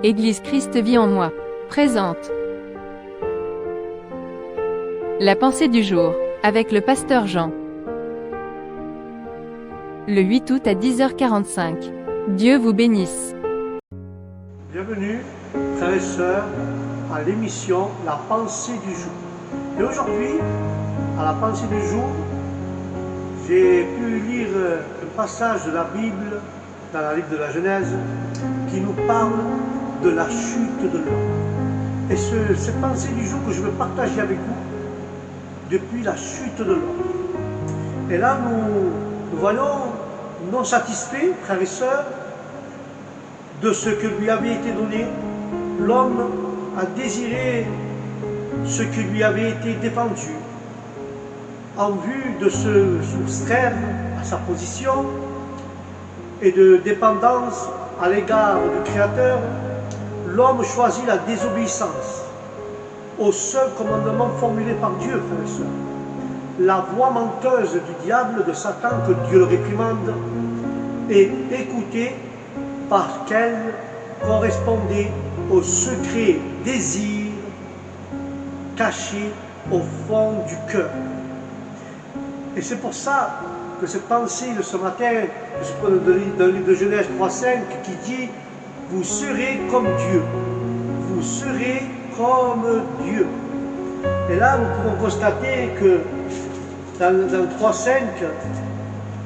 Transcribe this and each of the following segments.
Église Christ vit en moi présente la pensée du jour avec le pasteur Jean. Le 8 août à 10h45. Dieu vous bénisse. Bienvenue, frères et sœurs, à l'émission La pensée du jour. Et aujourd'hui, à la pensée du jour, j'ai pu lire un passage de la Bible, dans le livre de la Genèse, qui nous parle de la chute de l'homme. Et cette pensée du jour que je veux partager avec vous, depuis la chute de l'homme. Et là, nous voyons, non satisfaits, frères et sœurs, de ce que lui avait été donné, l'homme a désiré ce qui lui avait été défendu, en vue de se soustraire à sa position et de dépendance à l'égard du Créateur. L'homme choisit la désobéissance au seul commandement formulé par Dieu, frères et sœurs. La voix menteuse du diable, de Satan, que Dieu le réprimande, est écoutée parce qu'elle correspondait au secret désir caché au fond du cœur. Et c'est pour ça que cette pensée de ce matin, je prends dans le livre de Genèse 3,5, qui dit « Vous serez comme Dieu. Vous serez comme Dieu. » Et là, nous pouvons constater que dans 3,5,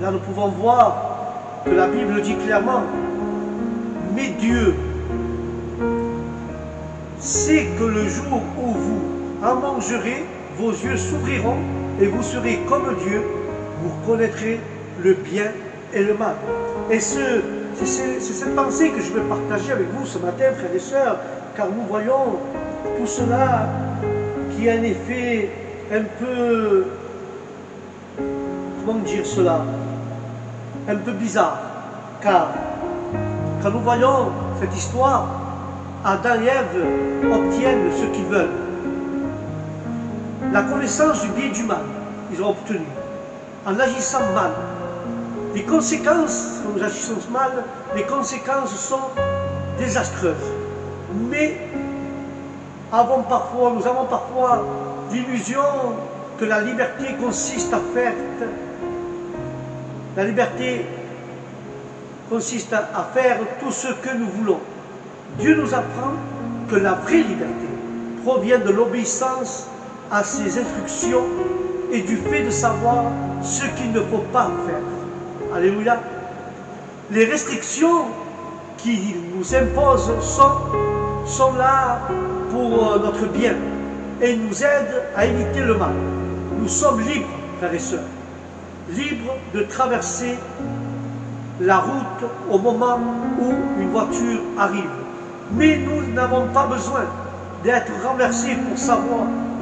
là, nous pouvons voir que la Bible dit clairement « Mais Dieu sait que le jour où vous en mangerez, vos yeux s'ouvriront et vous serez comme Dieu, vous connaîtrez le bien et le mal. » Et c'est cette pensée que je veux partager avec vous ce matin, frères et sœurs, car nous voyons tout cela qui a un effet un peu, comment dire cela, un peu bizarre, car quand nous voyons cette histoire, Adam et Ève obtiennent ce qu'ils veulent. La connaissance du bien et du mal, ils ont obtenu, en agissant mal. Les conséquences, quand nous agissons mal, les conséquences sont désastreuses. Mais nous avons parfois l'illusion que la liberté consiste à faire. La liberté consiste à faire tout ce que nous voulons. Dieu nous apprend que la vraie liberté provient de l'obéissance à ses instructions et du fait de savoir ce qu'il ne faut pas faire. Alléluia. Les restrictions qu'il nous impose sont là pour notre bien et nous aident à éviter le mal. Nous sommes libres, frères et sœurs, libres de traverser la route au moment où une voiture arrive. Mais nous n'avons pas besoin d'être renversés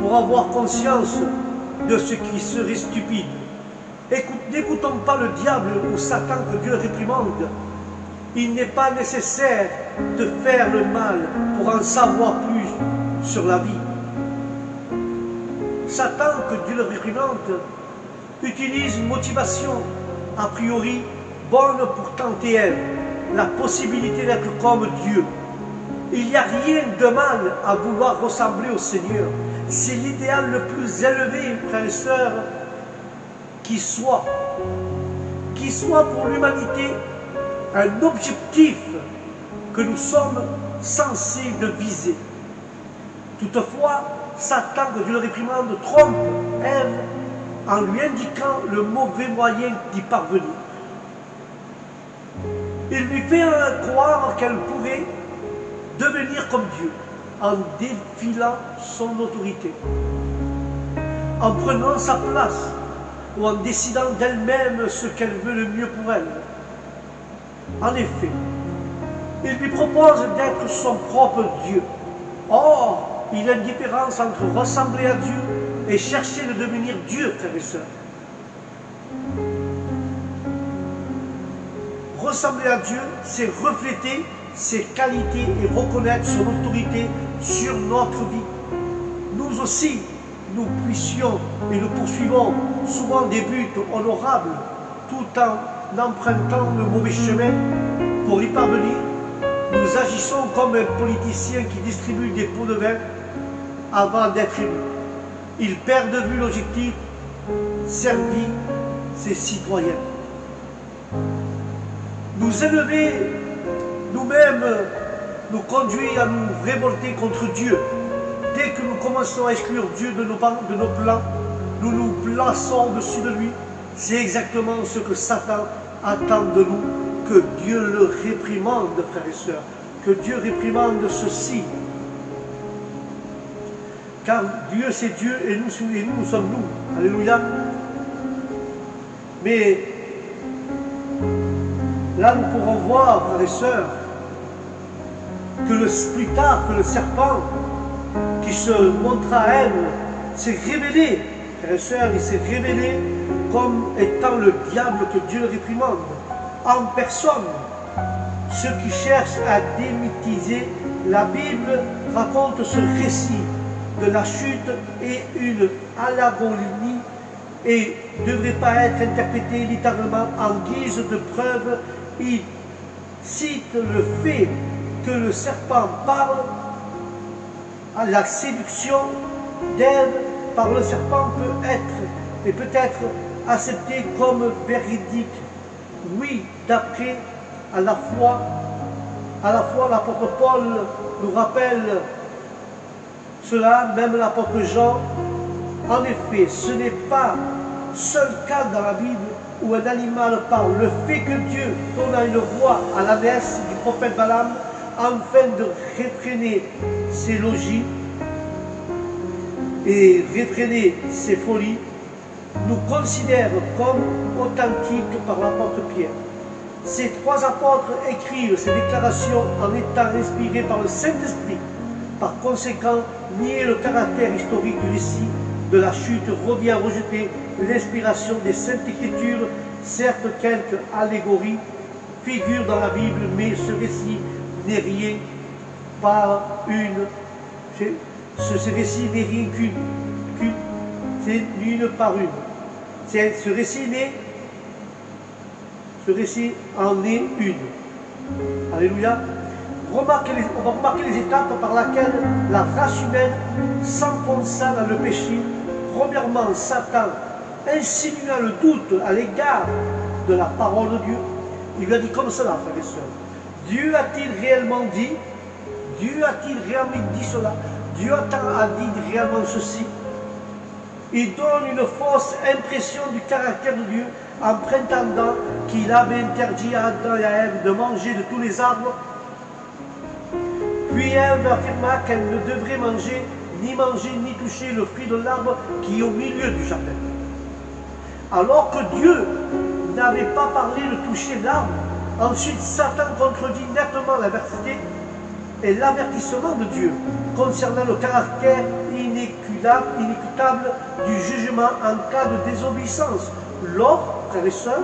pour avoir conscience de ce qui serait stupide. N'écoutons pas le diable ou Satan que Dieu réprimande. Il n'est pas nécessaire de faire le mal pour en savoir plus sur la vie. Satan, que Dieu le réprimande, utilise une motivation a priori bonne pour tenter Ève, la possibilité d'être comme Dieu. Il n'y a rien de mal à vouloir ressembler au Seigneur. C'est l'idéal le plus élevé, frères et sœurs, qui soit pour l'humanité un objectif que nous sommes censés de viser. Toutefois, Satan, que Dieu le réprimande, trompe Ève en lui indiquant le mauvais moyen d'y parvenir. Il lui fait croire qu'elle pourrait devenir comme Dieu en défilant son autorité, en prenant sa place ou en décidant d'elle-même ce qu'elle veut le mieux pour elle. En effet, il lui propose d'être son propre Dieu. Or, il y a une différence entre ressembler à Dieu et chercher de devenir Dieu, frères et sœurs. Ressembler à Dieu, c'est refléter ses qualités et reconnaître son autorité sur notre vie. Nous aussi, nous puissions et nous poursuivons souvent des buts honorables tout en empruntant le mauvais chemin pour y parvenir, nous agissons comme un politicien qui distribue des pots de vin avant d'être élu. Il perd de vue l'objectif, servir ses citoyens. Nous élever nous-mêmes nous conduit à nous révolter contre Dieu. Dès que nous commençons à exclure Dieu de nos plans, nous nous plaçons au-dessus de lui. C'est exactement ce que Satan attend de nous, que Dieu le réprimande, frères et sœurs, que Dieu réprimande ceci. Car Dieu c'est Dieu et nous sommes nous. Alléluia. Mais là nous pourrons voir, frères et sœurs, que plus tard que le serpent qui se montra à elle s'est révélé, frères et sœurs, il s'est révélé comme étant le diable, que Dieu réprimande en personne. Ceux qui cherchent à démythiser la Bible racontent ce récit de la chute et une allégorie et ne devrait pas être interprété littéralement en guise de preuve. Il cite le fait que le serpent parle à la séduction d'Ève par le serpent peut être accepté comme véridique. Oui, d'après à la fois l'apôtre Paul nous rappelle cela, même l'apôtre Jean. En effet, ce n'est pas seul cas dans la Bible où un animal parle. Le fait que Dieu donna une voix à l'ânesse du prophète Balaam afin de réfréner ses logis et réfréner ses folies, nous considère comme authentiques par l'apôtre Pierre. Ces trois apôtres écrivent ces déclarations en étant inspirés par le Saint-Esprit. Par conséquent, nier le caractère historique du récit de la chute revient à rejeter l'inspiration des Saintes Écritures. Certes, quelques allégories figurent dans la Bible, mais ce récit n'est rien par une. Ce récit n'est rien qu'une. C'est une par une. Ce récit en est une. Alléluia. On va remarquer les étapes par lesquelles la race humaine s'enfonça dans le péché. Premièrement, Satan insinua le doute à l'égard de la parole de Dieu. Il lui a dit comme cela, frères et sœurs. Dieu a-t-il réellement dit? Dieu a-t-il réellement dit cela? Dieu a dit réellement ceci? Il donne une fausse impression du caractère de Dieu en prétendant qu'il avait interdit à Adam et à Ève de manger de tous les arbres. Puis Ève affirma qu'elle ne devrait ni toucher le fruit de l'arbre qui est au milieu du jardin. Alors que Dieu n'avait pas parlé de toucher l'arbre, ensuite Satan contredit nettement la vérité et l'avertissement de Dieu concernant le caractère inéquitable du jugement en cas de désobéissance. L'homme, frères et sœurs,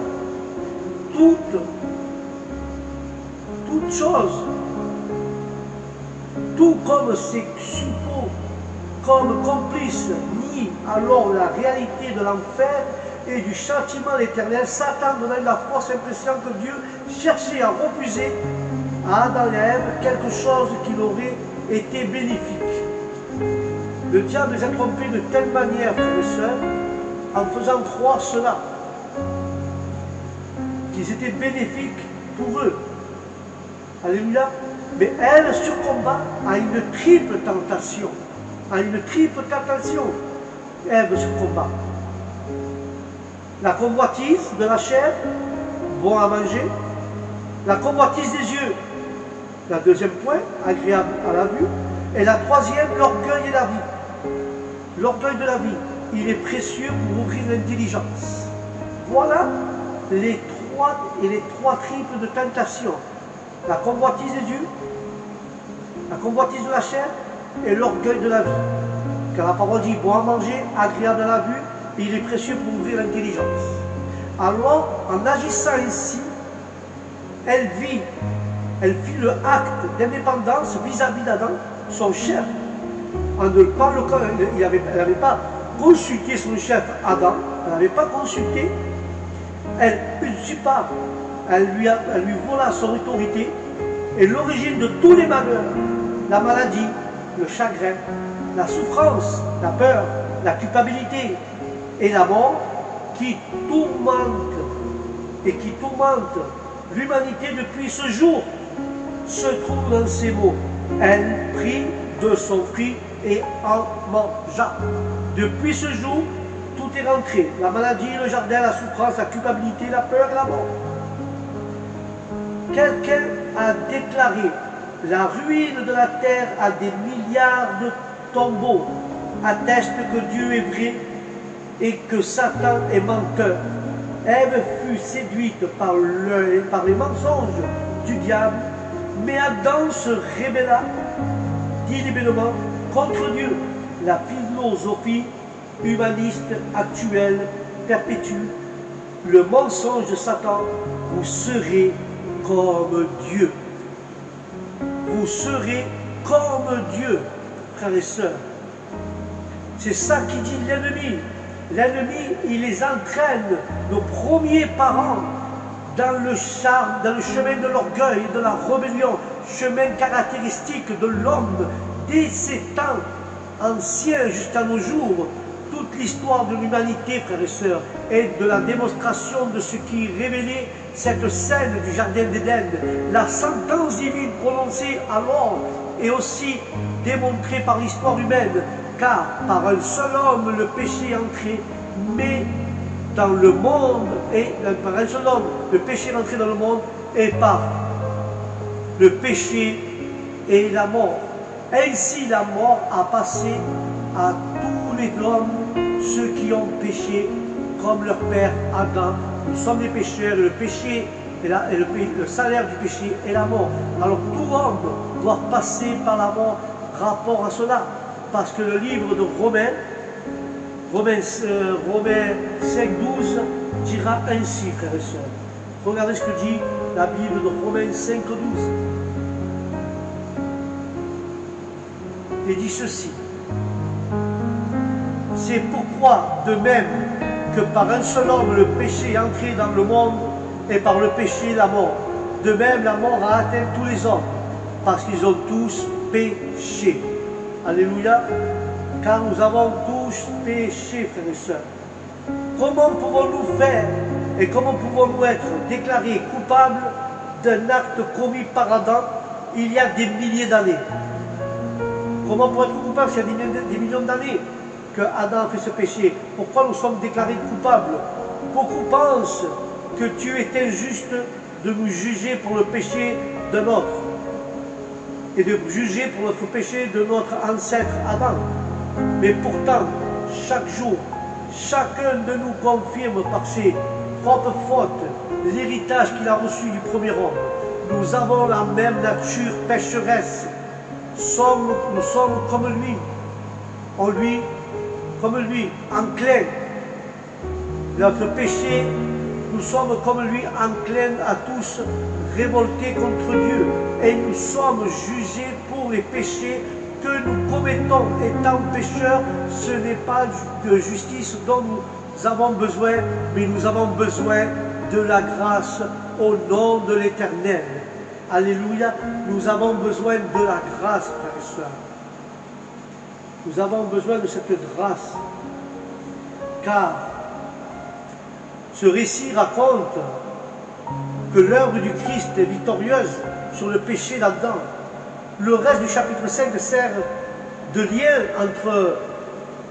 toute chose, tout comme ses suppôts, comme complices, nie alors la réalité de l'enfer et du châtiment éternel. Satan donnait la fausse impression que Dieu cherchait à refuser à Adam et à Ève quelque chose qui leur aurait été bénéfique. Le diable les a trompés de telle manière, frères et sœurs, en faisant croire cela, qu'ils étaient bénéfiques pour eux. Alléluia. Mais elle succomba à une triple tentation. Ève succomba. La convoitise de la chair, bon à manger. La convoitise des yeux, la deuxième point, agréable à la vue. Et la troisième, l'orgueil et la vie. L'orgueil de la vie, il est précieux pour ouvrir l'intelligence. Voilà les trois triples de tentation. La convoitise des yeux, la convoitise de la chair et l'orgueil de la vie. Car la parole dit, bon à manger, agréable à la vue, et il est précieux pour ouvrir l'intelligence. Alors, en agissant ainsi, elle fit le acte d'indépendance vis-à-vis d'Adam, son chef. Elle n'avait pas consulté son chef Adam, elle n'avait pas consulté, elle usurpa, elle lui vola son autorité est l'origine de tous les malheurs, la maladie, le chagrin, la souffrance, la peur, la culpabilité et la mort qui tourmente l'humanité depuis ce jour se trouve dans ces mots. Elle prit de son fruit et en mangea. Depuis ce jour, tout est rentré. La maladie, le jardin, la souffrance, la culpabilité, la peur et la mort. Quelqu'un a déclaré la ruine de la terre à des milliards de tombeaux, atteste que Dieu est vrai et que Satan est menteur. Ève fut séduite par les mensonges du diable, mais Adam se rébella délibérément contre Dieu. La philosophie humaniste actuelle perpétue le mensonge de Satan. Vous serez comme Dieu. Vous serez comme Dieu, frères et sœurs. C'est ça qui dit l'ennemi. L'ennemi, il les entraîne, nos premiers parents, dans le chemin de l'orgueil, de la rébellion, chemin caractéristique de l'homme, dès ces temps anciens jusqu'à nos jours. Toute l'histoire de l'humanité, frères et sœurs, est de la démonstration de ce qui révélait cette scène du Jardin d'Éden. La sentence divine prononcée alors est aussi démontrée par l'histoire humaine, car par un seul homme le péché est entré, mais dans le monde, par un seul homme le péché est entré dans le monde, et par le péché et la mort. Ainsi la mort a passé à tous les hommes, ceux qui ont péché, comme leur père Adam. Nous sommes des pécheurs, et le péché le salaire du péché est la mort. Alors tout homme doit passer par la mort, rapport à cela. Parce que le livre de Romains 5,12 dira ainsi, frères et sœurs. Regardez ce que dit la Bible de Romains 5,12. Il dit ceci. C'est pourquoi, de même que par un seul homme le péché est entré dans le monde, et par le péché la mort, de même la mort a atteint tous les hommes, parce qu'ils ont tous péché. Alléluia. Car nous avons tous péché, frères et sœurs. Comment pouvons-nous faire et comment pouvons-nous être déclarés coupables d'un acte commis par Adam il y a des milliers d'années? Comment pour être coupable s'il y a des millions d'années que Adam a fait ce péché? Pourquoi nous sommes déclarés coupables? Beaucoup pensent que Dieu est injuste de nous juger pour le péché d'un autre et de juger pour notre péché de notre ancêtre Adam. Mais pourtant, chaque jour, chacun de nous confirme par ses propres fautes l'héritage qu'il a reçu du premier homme. Nous avons la même nature pécheresse. Nous sommes comme lui. Comme lui, enclins. Notre péché, nous sommes comme lui, enclins à tous révoltés contre Dieu. Et nous sommes jugés pour les péchés que nous commettons. Étant pécheurs, ce n'est pas de justice dont nous avons besoin, mais nous avons besoin de la grâce au nom de l'Éternel. Alléluia, nous avons besoin de la grâce, frères et sœurs. Nous avons besoin de cette grâce, car ce récit raconte que l'œuvre du Christ est victorieuse sur le péché d'Adam. Le reste du chapitre 5 sert de lien entre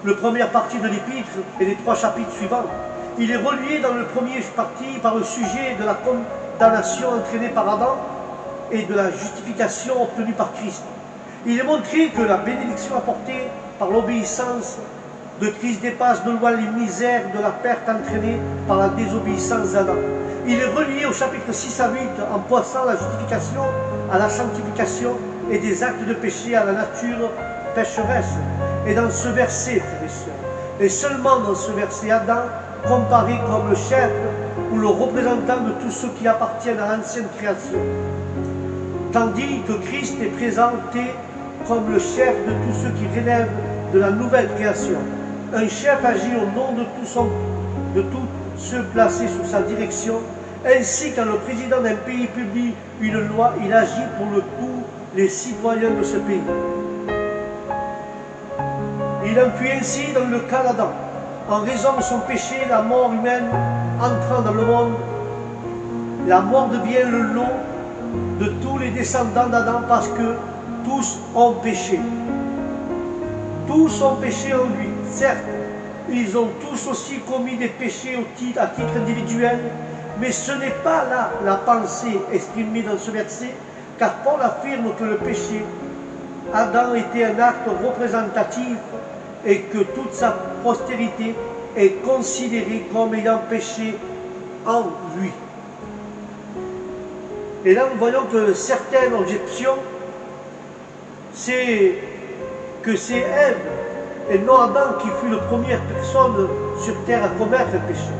la première partie de l'épître et les 3 chapitres suivants. Il est relié dans le premier partie par le sujet de la condamnation entraînée par Adam et de la justification obtenue par Christ. Il est montré que la bénédiction apportée par l'obéissance de Christ dépasse de loin les misères de la perte entraînée par la désobéissance d'Adam. Il est relié au chapitre 6 à 8 en pointant la justification à la sanctification et des actes de péché à la nature pécheresse. Et dans ce verset, frères et sœurs, et seulement dans ce verset, Adam comparé comme le chef ou le représentant de tous ceux qui appartiennent à l'ancienne création, tandis que Christ est présenté comme le chef de tous ceux qui relèvent de la nouvelle création. Un chef agit au nom de tous ceux placés sous sa direction, Ainsi, quand le président d'un pays publie une loi, il agit pour tous les citoyens de ce pays. Il influe ainsi dans le cas d'Adam. En raison de son péché, la mort humaine entrant dans le monde, la mort devient le lot de tous les descendants d'Adam parce que tous ont péché. Tous ont péché en lui. Certes, ils ont tous aussi commis des péchés à titre individuel, mais ce n'est pas là la pensée exprimée dans ce verset, car Paul affirme que le péché, Adam était un acte représentatif et que toute sa postérité est considérée comme ayant péché en lui. Et là, nous voyons que certaines objections, c'est que c'est Ève et non Adam qui fut la première personne sur terre à commettre le péché.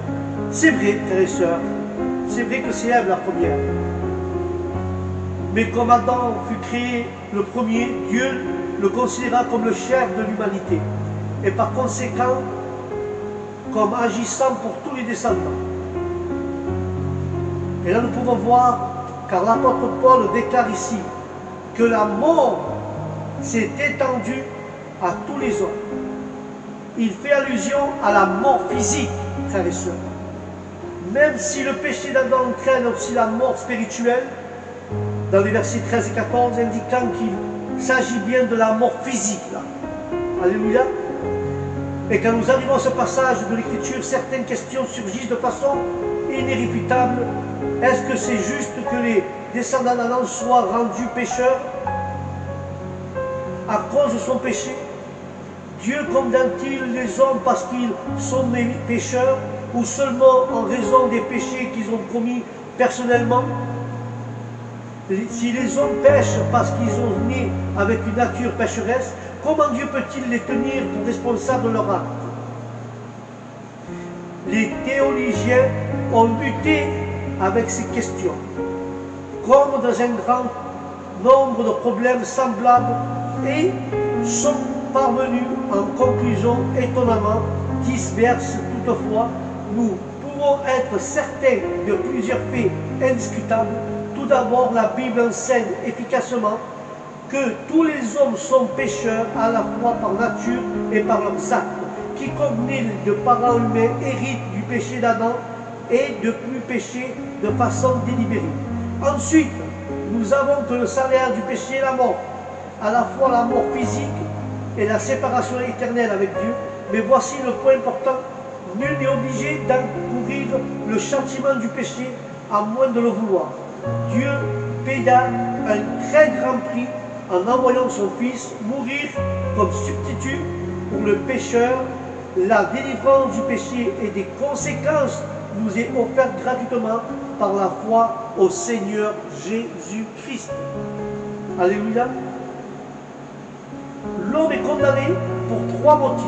C'est vrai, frères et sœurs, c'est vrai que c'est Ève la première. Mais comme Adam fut créé le premier, Dieu le considéra comme le chef de l'humanité et par conséquent comme agissant pour tous les descendants. Et là nous pouvons voir, car l'apôtre Paul déclare ici que la mort s'est étendue à tous les hommes. Il fait allusion à la mort physique, frères et sœurs. Même si le péché d'Adam entraîne aussi la mort spirituelle, dans les versets 13 et 14, indiquant qu'il s'agit bien de la mort physique. Là. Alléluia. Et quand nous arrivons à ce passage de l'Écriture, certaines questions surgissent de façon inéluctable. Est-ce que c'est juste que les descendants d'Adam soient rendus pécheurs à cause de son péché? Dieu condamne-t-il les hommes parce qu'ils sont pécheurs ou seulement en raison des péchés qu'ils ont commis personnellement? Si les hommes pêchent parce qu'ils sont nés avec une nature pécheresse, comment Dieu peut-il les tenir pour responsables de leur acte? Les théologiens ont lutté avec ces questions, comme dans un grand nombre de problèmes semblables, et sont parvenus en conclusion étonnamment diverses. Toutefois, nous pouvons être certains de plusieurs faits indiscutables. Tout d'abord, la Bible enseigne efficacement que tous les hommes sont pécheurs à la fois par nature et par leurs actes. Quiconque né de parents humains hérite du péché d'Adam et de plus pécher de façon délibérée. Ensuite, nous avons que le salaire du péché est la mort, à la fois la mort physique et la séparation éternelle avec Dieu. Mais voici le point important, nul n'est obligé d'encourir le châtiment du péché à moins de le vouloir. Dieu paya un très grand prix en envoyant son Fils mourir comme substitut pour le pécheur. La délivrance du péché et des conséquences nous est offerte gratuitement par la foi au Seigneur Jésus-Christ. Alléluia. L'homme est condamné pour trois motifs.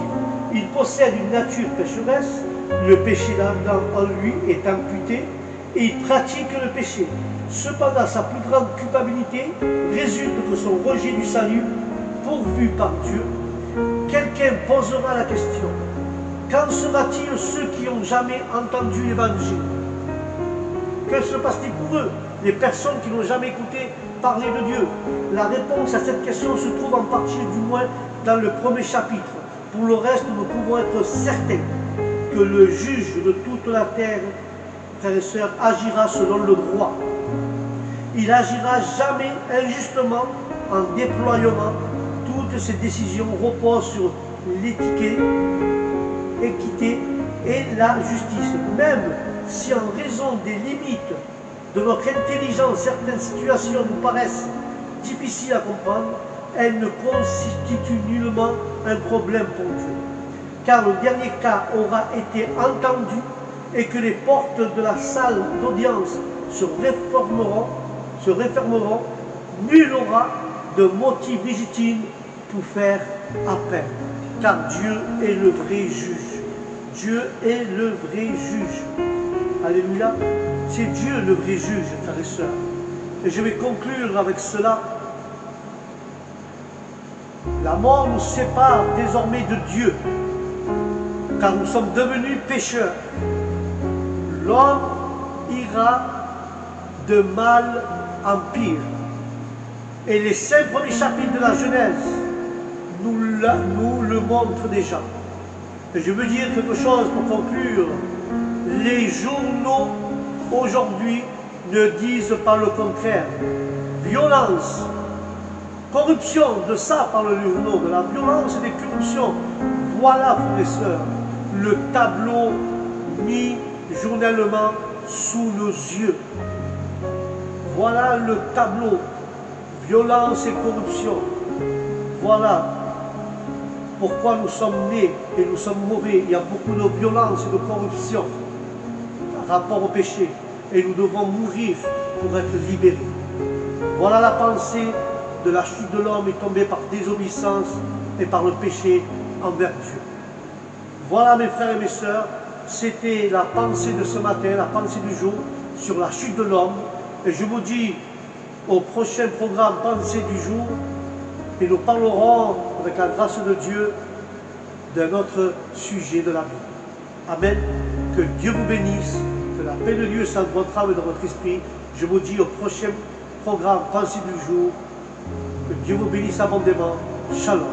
Il possède une nature pécheresse, le péché d'Adam en lui est imputé, et il pratique le péché. Cependant, sa plus grande culpabilité résulte de son rejet du salut pourvu par Dieu. Quelqu'un posera la question, qu'en sera-t-il ceux qui n'ont jamais entendu l'Évangile? Que se passe-t-il pour eux, les personnes qui n'ont jamais écouté parler de Dieu? La réponse à cette question se trouve en partie du moins dans le premier chapitre. Pour le reste, nous pouvons être certains que le juge de toute la terre, frères et sœurs, agira selon le droit. Il n'agira jamais injustement en déploiement. Toutes ces décisions reposent sur l'équité et la justice. Même si en raison des limites de notre intelligence, certaines situations nous paraissent difficiles à comprendre, elles ne constituent nullement un problème pour Dieu. Car le dernier cas aura été entendu et que les portes de la salle d'audience se refermeront, nul n'aura de motif légitime pour faire appel. Car Dieu est le vrai juge. Dieu est le vrai juge. Alléluia. C'est Dieu le vrai juge, frères et sœurs. Et je vais conclure avec cela. La mort nous sépare désormais de Dieu, car nous sommes devenus pécheurs. L'homme ira de mal en pire. Et les 5 premiers chapitres de la Genèse nous le montrent déjà. Et je veux dire quelque chose pour conclure. Les journaux aujourd'hui ne disent pas le contraire. Violence, corruption, de ça parlent les journaux, de la violence et des corruptions. Voilà, frères et sœurs, le tableau mis journellement sous nos yeux. Voilà le tableau, violence et corruption. Voilà pourquoi nous sommes nés et nous sommes mauvais. Il y a beaucoup de violence et de corruption par rapport au péché. Et nous devons mourir pour être libérés. Voilà la pensée de la chute de l'homme est tombée par désobéissance et par le péché envers Dieu. Voilà mes frères et mes sœurs, c'était la pensée de ce matin, la pensée du jour sur la chute de l'homme. Et je vous dis au prochain programme Pensée du jour, et nous parlerons avec la grâce de Dieu d'un autre sujet de la Bible. Amen. Que Dieu vous bénisse, que la paix de Dieu soit dans votre âme et dans votre esprit. Je vous dis au prochain programme Pensée du jour, que Dieu vous bénisse abondamment. Shalom.